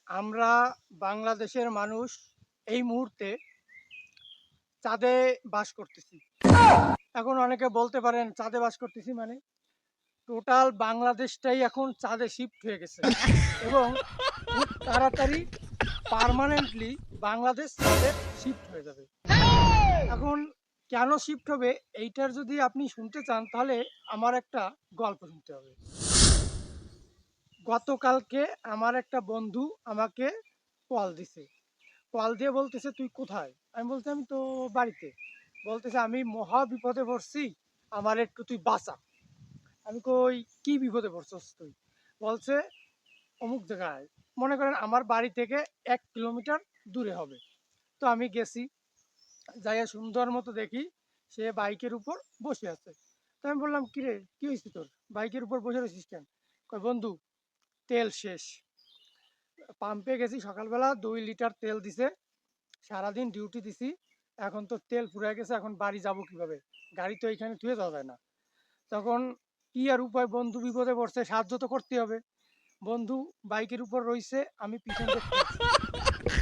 আমরা বাংলাদেশের মানুষ এই মুহূর্তে চাঁদে বাস করতেছি। এখন অনেকে বলতে পারেন চাঁদে বাস করতেছি মানে টোটাল বাংলাদেশটাই এখন চাঁদে শিফট হয়ে গেছে এবং খুব তাড়াতাড়ি পার্মানেন্টলি বাংলাদেশ চাঁদে শিফট হয়ে যাবে। এখন কেন শিফট হবে এইটার যদি আপনি শুনতে চান তাহলে আমার একটা গল্প শুনতে হবে। গতকালকে আমার একটা বন্ধু আমাকে কল দিছে, কল দিয়ে বলতেছে তুই কোথায়? আমি বলছি আমি তো বাড়িতে। বলতেছে আমি মহা বিপদে পড়ছি, আমার একটু তুই বাঁচা। আমি কই কি বিপদে পড়ছস তুই? বলছে অমুক জায়গায়, মনে করেন আমার বাড়ি থেকে 1 কিলোমিটার দূরে হবে। তো আমি গেছি, যাইয়া সুন্দর মতো দেখি সে বাইকের উপর বসে আছে। তো আমি বললাম কিরে কি হয়েছে তোর, বাইকের উপর বসে রয়েছিস কেন? কয় বন্ধু তেল শেষ, পাম্পে গেছি সকালবেলা 2 লিটার তেল দিছে, সারাদিন ডিউটি দিছি, এখন তো তেল ফুরায় গেছে, এখন বাড়ি যাব কিভাবে? গাড়ি তো এখানে থুয়ে যাওয়া যায় না। তখন কি আর উপায়, বন্ধু বিপদে পড়ছে, সাহায্য তো করতে হবে। বন্ধু বাইকের উপর রইছে, আমি পিছন দিয়ে ঠেলছি,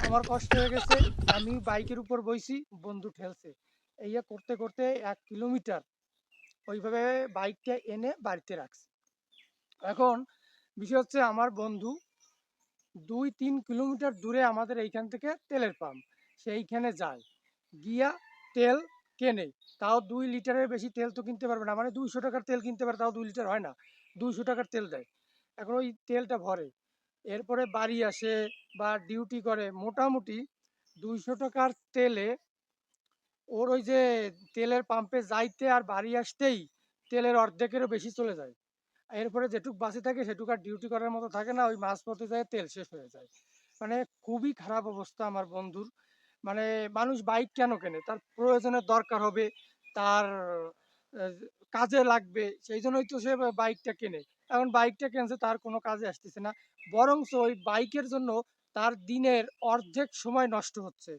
আমার কষ্ট হয়ে গেছে, আমি বাইকের উপর বইছি, বন্ধু ঠেলছে, এইয়া করতে করতে 1 কিলোমিটার ওইভাবে বাইকটা এনে বাড়িতে রাখছি। এখন বিষয় হচ্ছে আমার বন্ধু 2-3 কিলোমিটার দূরে আমাদের এইখান থেকে তেলের পাম্প, সেইখানে যায়, গিয়া তেল কেনে, তাও 2 লিটারের বেশি তেল তো কিনতে পারবে না, মানে 200 টাকার তেল কিনতে পারে, তাও 2 লিটার হয় না, 200 টাকার তেল দেয়। এখন ওই তেলটা ভরে, এরপরে বাড়ি আসে বা ডিউটি করে, মোটামুটি 200 টাকার তেলে ওর ওই যে তেলের পাম্পে যাইতে আর বাড়ি আসতেই তেলের অর্ধেকেরও বেশি চলে যায়। এরপরে যেটুক বাঁচে থাকে সেটুক আর ডিউটি করার মতো থাকে না, ওই মাঝপথে যায় তেল শেষ হয়ে যায়। মানে খুবই খারাপ অবস্থা আমার বন্ধুর। মানে মানুষ বাইক কেন কেনে? তার প্রয়োজনের দরকার হবে, তার আহ, কাজে লাগবে, সেই জন্যই তো সে বাইকটা কেনে। এখন বাইকটা কিনছে তার কোনো কাজে আসতেছে না, বরঞ্চ ওই বাইকের জন্য তার দিনের অর্ধেক সময় নষ্ট হচ্ছে।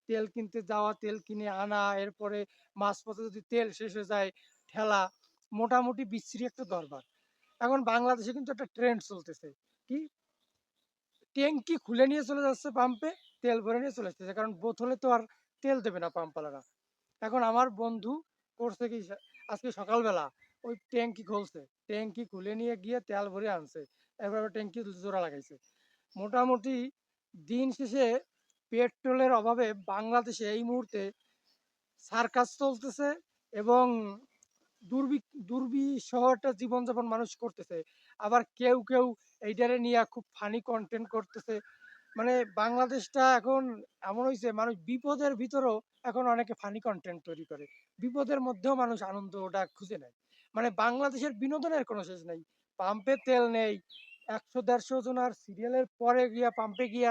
তেল কিনতে যাওয়া, তেল কিনে আনা, এরপরে মাঝপথে যদি তেল শেষ হয়ে যায় ঠেলা, মোটামুটি বিশ্রী একটা দরবার। এখন বাংলাদেশে কিন্তু একটা ট্রেন্ড চলতেছে কি, ট্যাঙ্কি খুলে নিয়ে চলে যাচ্ছে পাম্পে, তেল ভরে নিয়ে চলে আসতেছে, কারণ বোতলে তো আর তেল দেবে না পাম্পওয়ালারা। এখন আমার বন্ধু করছে কি, আজকে সকালবেলা ওই ট্যাঙ্কি খুলছে, ট্যাঙ্কি খুলে নিয়ে গিয়ে তেল ভরে আনছে, এবার ট্যাঙ্কি জোড়া লাগাইছে। মোটামুটি দিন শেষে পেট্রোলের অভাবে বাংলাদেশে এই মুহূর্তে সার্কাস চলতেছে এবং দুর্বিষহ একটা জীবনযাপন মানুষ করতেছে। আবার কেউ কেউ এইটারে নিয়ে খুব ফানি কন্টেন্ট করতেছে। মানে বাংলাদেশটা এখন এমন হয়েছে, মানুষ বিপদের ভিতরেও এখন অনেকে ফানি কন্টেন্ট তৈরি করে, বিপদের মধ্যেও মানুষ আনন্দ ওটা খুঁজে নেয়। মানে বাংলাদেশের বিনোদনের কোনো শেষ নেই। পাম্পে তেল নেই, 100-150 জনার সিরিয়ালের পরে গিয়া পাম্পে গিয়া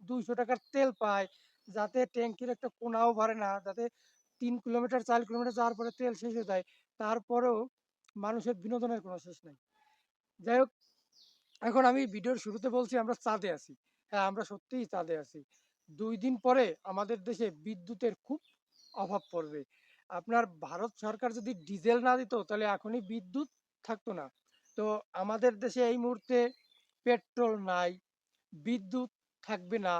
200 টাকার তেল পায়, যাতে ট্যাঙ্কির একটা কোনাও ভরে না, যাতে 3 কিলোমিটার 4 কিলোমিটার যাওয়ার পরে তেল শেষ হয়ে যায়, তারপরেও মানুষের বিনোদনের কোনো শেষ নেই। যাই হোক, এখন আমি ভিডিওর শুরুতে বলছি আমরা চাঁদে আছি। হ্যাঁ, আমরা সত্যিই চাঁদে আছি। 2 দিন পরে আমাদের দেশে বিদ্যুতের খুব অভাব পড়বে। আপনার ভারত সরকার যদি ডিজেল না দিত তাহলে এখনই বিদ্যুৎ থাকতো না। তো আমাদের দেশে এই মুহূর্তে পেট্রোল নাই, বিদ্যুৎ থাকবে না।